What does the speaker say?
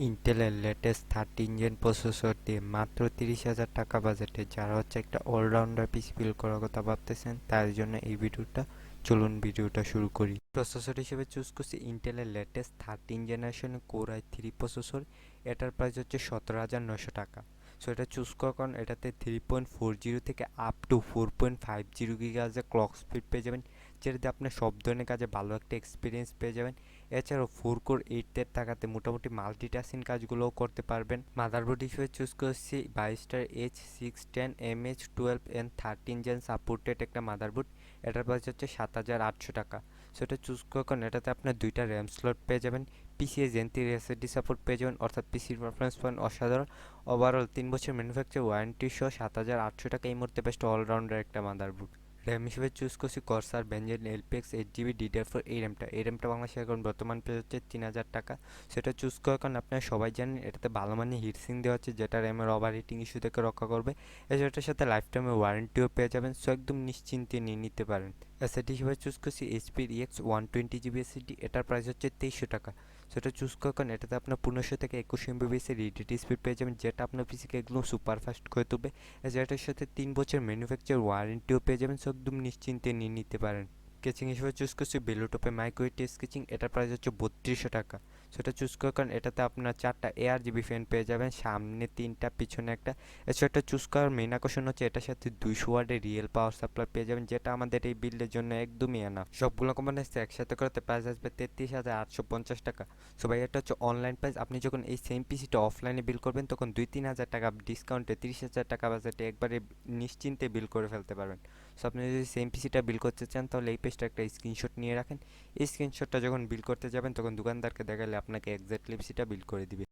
ইন্টেলের latest 13 gen processor দিয়ে মাত্র 30,000 টাকা বাজেটে যারা একটা অলরাউন্ডার পিসি বিল্ড করার কথা ভাবতেছেন তার জন্য এই ভিডিওটা। চলুন ভিডিওটা শুরু করি। প্রসেসর হিসেবে চুজ করছি ইন্টেলের লেটেস্ট 13 জেনারেশনের কোর i3 প্রসেসর। এটার প্রাইস 17,900 টাকা। সো এটা চুজ করার কারণ এটাতে 3.40 থেকে আপ টু 4.50 গিগাহার্টজের ক্লক স্পিড পেয়ে যাবেন, যেটা দিয়ে আপনার সব ধরনের কাজে ভালো একটা এক্সপিরিয়েন্স পেয়ে যাবেন। এছাড়াও 4 কোর 8 টাকাতে মোটামুটি মাল্টিটাস্কিং কাজগুলোও করতে পারবেন। মাদারবোর্ড হিসেবে চুজ করছি 22 H610 MH12 and 13 gen supported একটা মাদারবোর্ড। এটার প্রাইস 7,800 টাকা। সো এটা চুজ করার কারণ এটাতে আপনার দুইটা র্যাম স্লট পেয়ে যাবেন, পিসিএ জেন 3 এসএসডি সাপোর্ট পেয়ে যাবেন, অর্থাৎ পিসির পারফরমেন্স পয়েন্ট অসাধারণ। ওভারঅল 3 বছর ম্যানুফ্যাকচার ওয়ারেন্টি সহ 7,800 টাকা এই মুহূর্তে বেস্ট অলরাউন্ডার একটা মাদারবোর্ড। র্যাম হিসেবে চুজ করছি কর্সার ভেনজেন এলপিএক্স 8 জিবি DDR4 এই র্যামটা বাংলাদেশে এখন বর্তমান প্রাইস 3,000 টাকা। সেটা চুজ করার কারণ আপনারা সবাই জানেন এটাতে ভালো মানের হিটসিং দেওয়া হচ্ছে, যেটা র্যামের ওভার হিটিং ইস্যু থেকে রক্ষা করবে। এটার সাথে লাইফ টাইমের ওয়ারেন্টিও পেয়ে যাবেন। সো একদম নিশ্চিন্তে নিয়ে নিতে পারেন। এসএসডি হিসেবে চুজ করছি এইচপির EX 120 GB এসএসডি। এটার প্রাইস 2300 টাকা। সেটা চুজ করার কারণ এটাতে আপনার 1500 থেকে 2100 MB রিডেটি স্পিড পেয়ে যাবেন, যেটা আপনার পিসিকে একদম সুপার ফাস্ট করে তুলবে। এটার সাথে 3 বছর ম্যানুফ্যাকচার ওয়ারেন্টিও পেয়ে যাবেন। সো একদম নিশ্চিন্তে নিয়ে নিতে পারেন। স্কেচিং হিসেবে চুজ করছি বেলুটপে মাইক্রোইটি স্কেচিং। এটার প্রাইস 3200 টাকা। সেটা চুজ করার কারণ এটাতে আপনার 4টা ARGB ফ্যান পেয়ে যাবেন, সামনে 3টা পিছনে একটা। এছাড়া চুজ করার মেন আকর্ষণ হচ্ছে এটার সাথে 200 ওয়াটের রিয়েল পাওয়ার সাপ্লাই পেয়ে যাবেন, যেটা আমাদের এই বিল্ডের জন্য একদমই এনাফ। সবগুলো কোম্পানিতে একসাথে করতে প্রাইস আসবে 33,850 টাকা। সো ভাই এটা অনলাইন প্রাইস। আপনি যখন এই সেম পিসিটা অফলাইনে বিল করবেন তখন 2-3 হাজার টাকা ডিসকাউন্টে 30,000 টাকা বাজেটে একবারে নিশ্চিন্তে বিল করে ফেলতে পারবেন। সো আপনি যদি সেম পিসিটা বিল করতে চান তাহলে এই পেজটা একটা স্ক্রিনশট নিয়ে রাখেন। এই স্ক্রিনশটটা যখন বিল করতে যাবেন তখন দোকানদারকে দেখালে আপনাকে এক্স্যাক্টলি পিসিটা বিল করে দিবে।